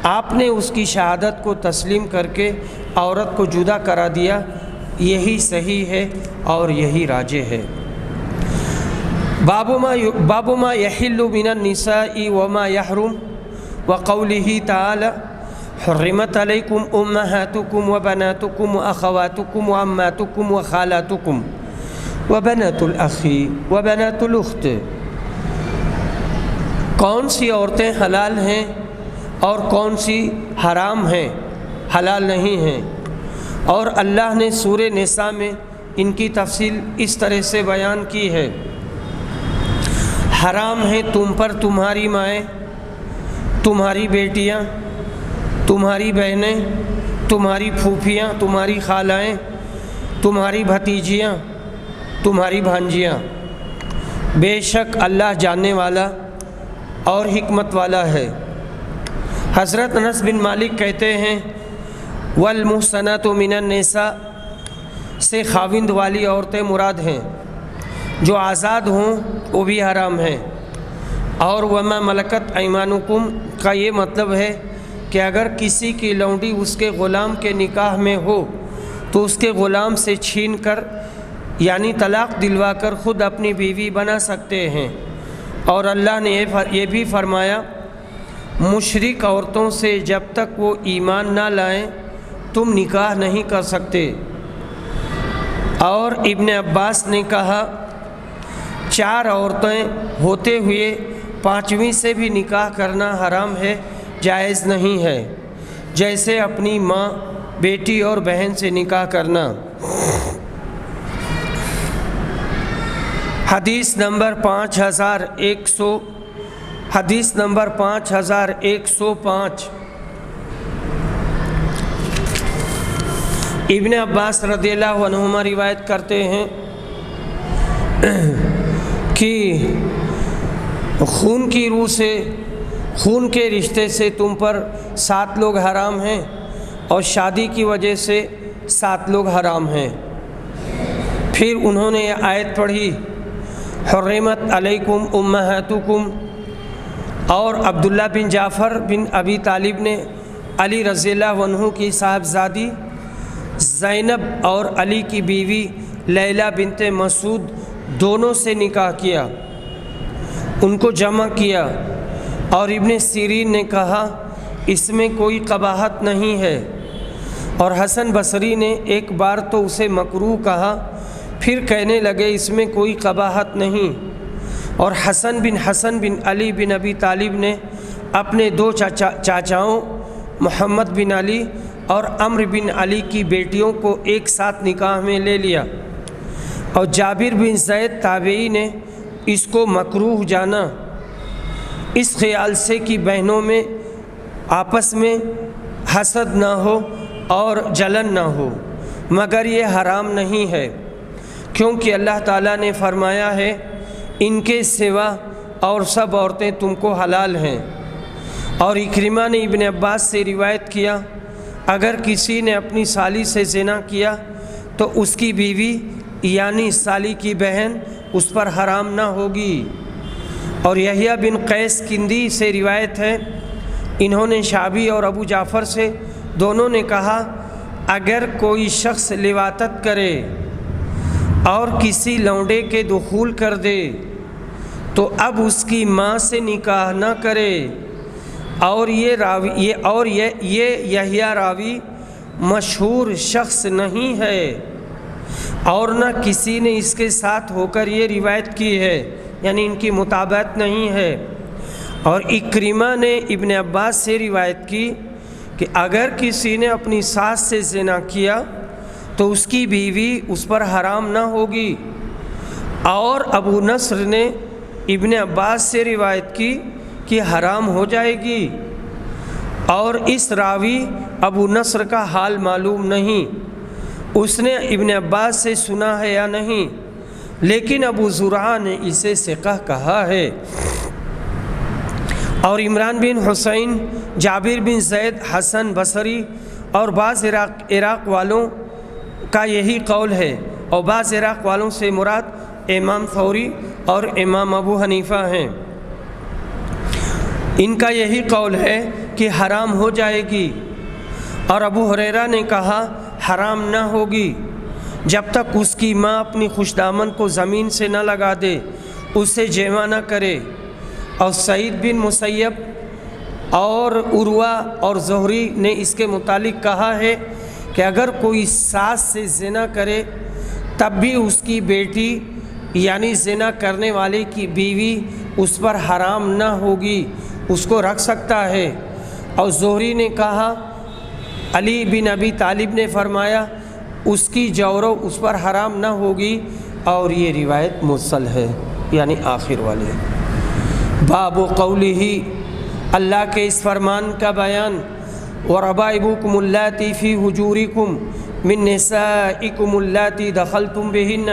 آپ نے اس کی شہادت کو تسلیم کر کے عورت کو جدا کرا دیا، یہی صحیح ہے اور یہی راجح ہے۔ باب ما یحل من النساء وما یحرم وقولہ تعالی حرمت علیکم امہاتکم وبناتکم واخواتکم وعماتکم وخالاتکم وبنات الاخ وبنات الاخت۔ کون سی عورتیں حلال ہیں اور کون سی حرام ہیں، حلال نہیں ہیں، اور اللہ نے سورہ نساء میں ان کی تفصیل اس طرح سے بیان کی ہے۔ حرام ہیں تم پر تمہاری مائیں، تمہاری بیٹیاں، تمہاری بہنیں، تمہاری پھوپھیاں، تمہاری خالائیں، تمہاری بھتیجیاں، تمہاری بھانجیاں۔ بے شک اللہ جاننے والا اور حکمت والا ہے۔ حضرت انس بن مالک کہتے ہیں والمحصنات من النساء سے خاوند والی عورتیں مراد ہیں، جو آزاد ہوں وہ بھی حرام ہیں، اور وما ملکت ایمانکم کا یہ مطلب ہے کہ اگر کسی کی لونڈی اس کے غلام کے نکاح میں ہو تو اس کے غلام سے چھین کر یعنی طلاق دلوا کر خود اپنی بیوی بنا سکتے ہیں۔ اور اللہ نے یہ بھی فرمایا مشرک عورتوں سے جب تک وہ ایمان نہ لائیں تم نکاح نہیں کر سکتے۔ اور ابن عباس نے کہا 4 عورتیں ہوتے ہوئے 5ویں سے بھی نکاح کرنا حرام ہے، جائز نہیں ہے، جیسے اپنی ماں، بیٹی اور بہن سے نکاح کرنا۔ حدیث نمبر 5105 ابن عباس رضی اللہ عنہما روایت کرتے ہیں کہ خون کی روح سے، خون کے رشتے سے تم پر 7 لوگ حرام ہیں، اور شادی کی وجہ سے 7 لوگ حرام ہیں۔ پھر انہوں نے یہ آیت پڑھی حرمت علیکم امہاتکم، اور عبداللہ بن جعفر بن ابی طالب نے علی رضی اللہ عنہ کی صاحبزادی زینب اور علی کی بیوی لیلہ بنت مسعود دونوں سے نکاح کیا، ان کو جمع کیا، اور ابن سیرین نے کہا اس میں کوئی قباحت نہیں ہے، اور حسن بصری نے ایک بار تو اسے مکروہ کہا، پھر کہنے لگے اس میں کوئی قباحت نہیں۔ اور حسن بن علی بن ابی طالب نے اپنے 2 چاچاؤں محمد بن علی اور عمرو بن علی کی بیٹیوں کو ایک ساتھ نکاح میں لے لیا، اور جابر بن زید تابعی نے اس کو مکروہ جانا، اس خیال سے کہ بہنوں میں آپس میں حسد نہ ہو اور جلن نہ ہو، مگر یہ حرام نہیں ہے، کیونکہ اللہ تعالیٰ نے فرمایا ہے ان کے سوا اور سب عورتیں تم کو حلال ہیں۔ اور اکرمہ نے ابن عباس سے روایت کیا، اگر کسی نے اپنی سالی سے زنا کیا تو اس کی بیوی یعنی سالی کی بہن اس پر حرام نہ ہوگی۔ اور یحییٰ بن قیس کندی سے روایت ہے، انہوں نے شعبی اور ابو جعفر سے دونوں نے کہا، اگر کوئی شخص لواطت کرے اور کسی لونڈے کے دخول کر دے تو اب اس کی ماں سے نکاح نہ کرے۔ اور یہ یحییٰ راوی مشہور شخص نہیں ہے اور نہ کسی نے اس کے ساتھ ہو کر یہ روایت کی ہے، یعنی ان کی مطابقت نہیں ہے۔ اور اکرمہ نے ابن عباس سے روایت کی کہ اگر کسی نے اپنی ساس سے زنا کیا تو اس کی بیوی اس پر حرام نہ ہوگی۔ اور ابو نصر نے ابن عباس سے روایت کی کہ حرام ہو جائے گی، اور اس راوی ابو نصر کا حال معلوم نہیں، اس نے ابن عباس سے سنا ہے یا نہیں، لیکن ابو زرعہ نے اسے ثقہ کہا ہے۔ اور عمران بن حسین، جابر بن زید، حسن بصری اور بعض عراق والوں کا یہی قول ہے، اور بعض عراق والوں سے مراد امام ثوری اور امام ابو حنیفہ ہیں، ان کا یہی قول ہے کہ حرام ہو جائے گی۔ اور ابو ہریرہ نے کہا حرام نہ ہوگی جب تک اس کی ماں اپنی خوش دامن کو زمین سے نہ لگا دے، اسے جمع نہ کرے۔ اور سعید بن مسیب اور عروہ اور زہری نے اس کے متعلق کہا ہے کہ اگر کوئی ساس سے زنا کرے تب بھی اس کی بیٹی یعنی زنا کرنے والے کی بیوی اس پر حرام نہ ہوگی، اس کو رکھ سکتا ہے۔ اور زہری نے کہا، علی بن ابی طالب نے فرمایا اس کی جورو اس پر حرام نہ ہوگی، اور یہ روایت مرسل ہے، یعنی آخر والے۔ باب قولہ، اللہ کے اس فرمان کا بیان، وَرَبَائِبُكُمُ اللَّاتِي فِي حُجُورِكُم مِّن نِّسَائِكُمُ اللَّاتِي دَخَلْتُم بِهِنَّ،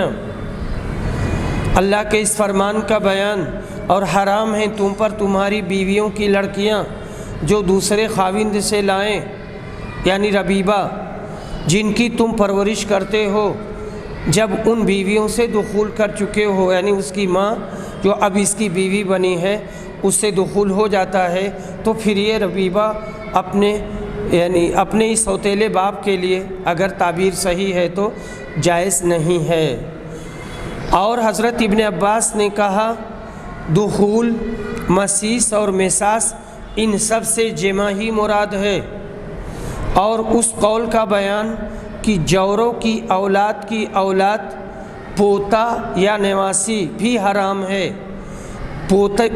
اللہ کے اس فرمان کا بیان، اور حرام ہیں تم پر تمہاری بیویوں کی لڑکیاں جو دوسرے خاوند سے لائیں، یعنی ربیبہ، جن کی تم پرورش کرتے ہو جب ان بیویوں سے دخول کر چکے ہو، یعنی اس کی ماں جو اب اس کی بیوی بنی ہے اس سے دخول ہو جاتا ہے، تو پھر یہ ربیبہ اپنے اس سوتیلے باپ کے لیے اگر تعبیر صحیح ہے تو جائز نہیں ہے۔ اور حضرت ابن عباس نے کہا دخول، مسیس اور مساس ان سب سے جمع ہی مراد ہے۔ اور اس قول کا بیان کہ جوروں کی اولاد پوتا یا نواسی بھی حرام ہے، پوتی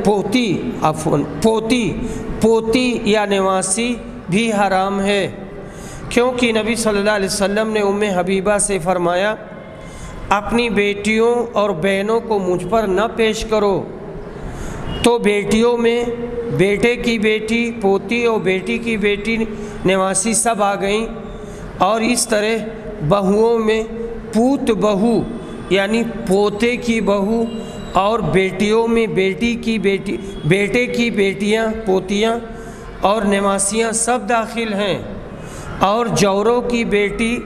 یا نواسی بھی حرام ہے، کیونکہ نبی صلی اللہ علیہ وسلم نے ام حبیبہ سے فرمایا اپنی بیٹیوں اور بہنوں کو مجھ پر نہ پیش کرو، تو بیٹیوں میں بیٹے کی بیٹی پوتی اور بیٹی کی بیٹی نواسی سب آ گئیں، اور اس طرح بہوؤں میں پوت بہو یعنی پوتے کی بہو، اور بیٹیوں میں بیٹے کی بیٹیاں پوتیاں اور نواسیاں سب داخل ہیں۔ اور جوروں کی بیٹی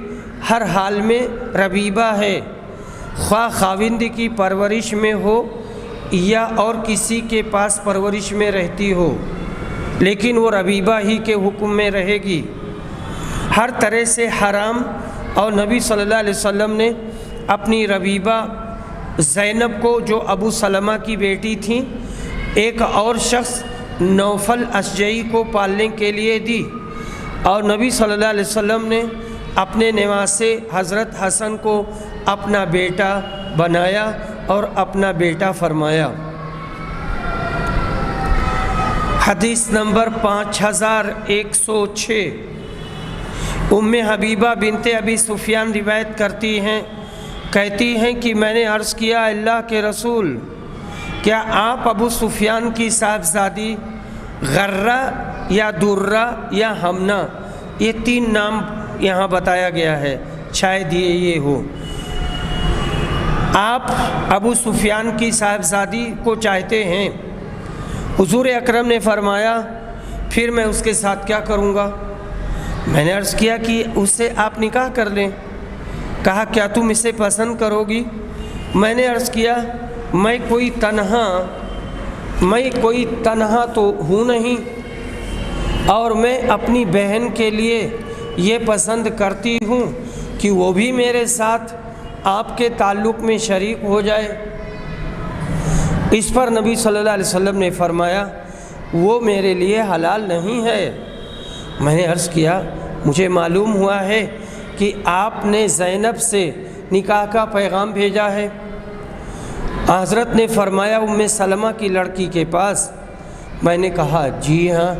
ہر حال میں ربیبہ ہے، خواہ خاوند کی پرورش میں ہو یا اور کسی کے پاس پرورش میں رہتی ہو، لیکن وہ ربیبہ ہی کے حکم میں رہے گی، ہر طرح سے حرام۔ اور نبی صلی اللہ علیہ وسلم نے اپنی ربیبہ زینب کو، جو ابو سلمہ کی بیٹی تھیں، ایک اور شخص نوفل اشجعی کو پالنے کے لیے دی، اور نبی صلی اللہ علیہ وسلم نے اپنے نواسے حضرت حسن کو اپنا بیٹا بنایا اور اپنا بیٹا فرمایا۔ حدیث نمبر 5106، ام حبیبہ بنت ابی سفیان روایت کرتی ہیں، کہتی ہیں کہ میں نے عرض کیا اللہ کے رسول، کیا آپ ابو سفیان کی صاحبزادی غرہ یا درہ یا ہمنہ یہ 3 نام یہاں بتایا گیا ہے، شاید یہ ہو۔ آپ ابو سفیان کی صاحبزادی کو چاہتے ہیں۔ حضور اکرم نے فرمایا پھر میں اس کے ساتھ کیا کروں گا؟ میں نے عرض کیا کہ اس سے آپ نکاح کر لیں۔ کہا کیا تم اسے پسند کرو گی؟ میں نے عرض کیا میں کوئی تنہا تو ہوں نہیں، اور میں اپنی بہن کے لیے یہ پسند کرتی ہوں کہ وہ بھی میرے ساتھ آپ کے تعلق میں شریک ہو جائے۔ اس پر نبی صلی اللہ علیہ وسلم نے فرمایا وہ میرے لیے حلال نہیں ہے۔ میں نے عرض کیا مجھے معلوم ہوا ہے کہ آپ نے زینب سے نکاح کا پیغام بھیجا ہے۔ حضرت نے فرمایا ام سلمہ کی لڑکی کے پاس؟ میں نے کہا جی ہاں۔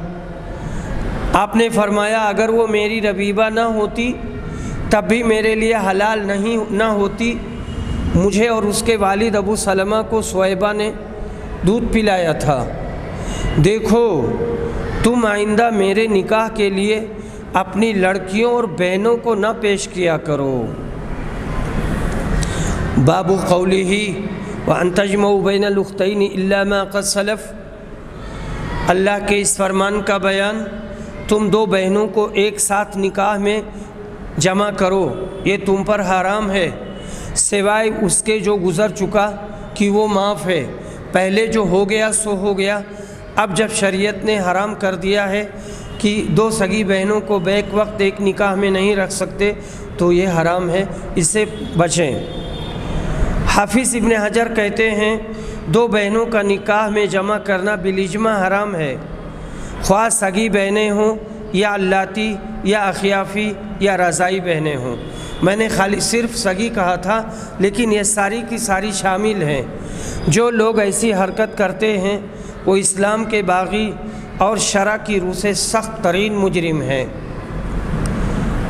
آپ نے فرمایا اگر وہ میری ربیبہ نہ ہوتی تب بھی میرے لیے حلال نہ ہوتی۔ مجھے اور اس کے والد ابو سلمہ کو سویبہ نے دودھ پلایا تھا۔ دیکھو تم آئندہ میرے نکاح کے لیے اپنی لڑکیوں اور بہنوں کو نہ پیش کیا کرو۔ باب قولہ وَأَن تَجْمَعُوا بَيْنَ الْأُخْتَيْنِ إِلَّا مَا قَدْ سَلَفَ، اللہ کے اس فرمان کا بیان تم 2 بہنوں کو ایک ساتھ نکاح میں جمع کرو، یہ تم پر حرام ہے سوائے اس کے جو گزر چکا کہ وہ معاف ہے۔ پہلے جو ہو گیا سو ہو گیا، اب جب شریعت نے حرام کر دیا ہے کہ 2 سگی بہنوں کو بیک وقت ایک نکاح میں نہیں رکھ سکتے تو یہ حرام ہے، اس سے بچیں۔ حافظ ابن حجر کہتے ہیں 2 بہنوں کا نکاح میں جمع کرنا بالاجماع حرام ہے، خواہ سگی بہنیں ہوں یا اللاتی یا اخیافی یا رضائی بہنیں ہوں۔ میں نے خالی صرف سگی کہا تھا لیکن یہ ساری کی ساری شامل ہیں۔ جو لوگ ایسی حرکت کرتے ہیں وہ اسلام کے باغی اور شرع کی روح سے سخت ترین مجرم ہیں۔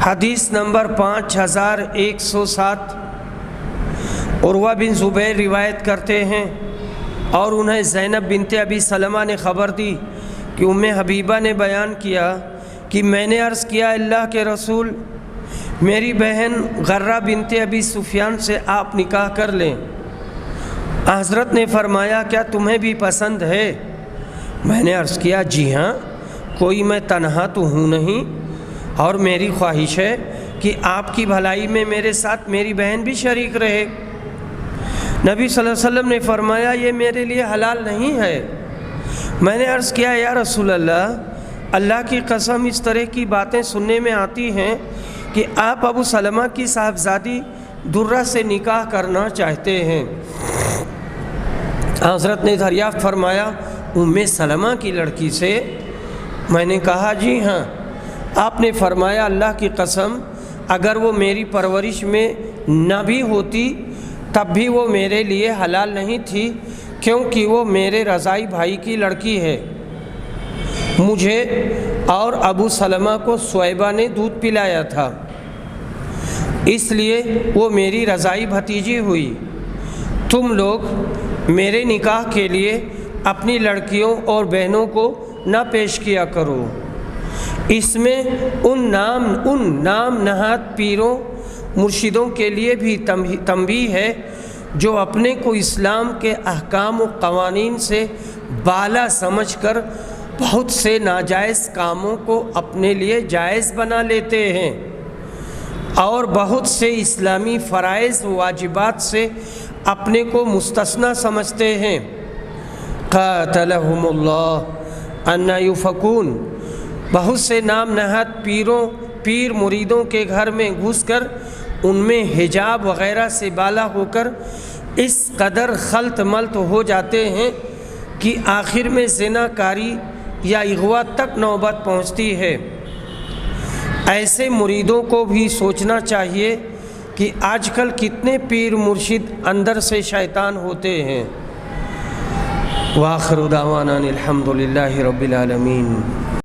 حدیث نمبر 5107 عروہ بن زبیر روایت کرتے ہیں اور انہیں زینب بنت ابی سلمہ نے خبر دی کہ ام حبیبہ نے بیان کیا کہ میں نے عرض کیا اللہ کے رسول میری بہن غرہ بنت ابی سفیان سے آپ نکاح کر لیں۔ حضرت نے فرمایا کیا تمہیں بھی پسند ہے؟ میں نے عرض کیا جی ہاں، کوئی میں تنہا تو ہوں نہیں، اور میری خواہش ہے کہ آپ کی بھلائی میں میرے ساتھ میری بہن بھی شریک رہے۔ نبی صلی اللہ علیہ وسلم نے فرمایا یہ میرے لیے حلال نہیں ہے۔ میں نے عرض کیا یا رسول اللہ کی قسم اس طرح کی باتیں سننے میں آتی ہیں کہ آپ ابو سلمہ کی صاحبزادی درہ سے نکاح کرنا چاہتے ہیں۔ حضرت نے دریافت فرمایا ام سلمہ کی لڑکی سے؟ میں نے کہا جی ہاں۔ آپ نے فرمایا اللہ کی قسم اگر وہ میری پرورش میں نہ بھی ہوتی تب بھی وہ میرے لیے حلال نہیں تھی، کیونکہ وہ میرے رضائی بھائی کی لڑکی ہے۔ مجھے اور ابو سلمہ کو سویبہ نے دودھ پلایا تھا، اس لیے وہ میری رضائی بھتیجی ہوئی۔ تم لوگ میرے نکاح کے لیے اپنی لڑکیوں اور بہنوں کو نہ پیش کیا کرو۔ اس میں ان نام نہاد پیروں مرشدوں کے لیے بھی تنبیہ ہے جو اپنے کو اسلام کے احکام و قوانین سے بالا سمجھ کر بہت سے ناجائز کاموں کو اپنے لیے جائز بنا لیتے ہیں اور بہت سے اسلامی فرائض و واجبات سے اپنے کو مستثنی سمجھتے ہیں۔ قاتلہم اللہ ان یفکون، بہت سے نام نہاد پیر مریدوں کے گھر میں گھس کر ان میں حجاب وغیرہ سے بالا ہو کر اس قدر خلط ملط ہو جاتے ہیں کہ آخر میں زنا کاری یا اغوا تک نوبت پہنچتی ہے۔ ایسے مریدوں کو بھی سوچنا چاہیے کہ آج کل کتنے پیر مرشد اندر سے شیطان ہوتے ہیں۔ وآخر دعوانا الحمد للہ رب العالمین۔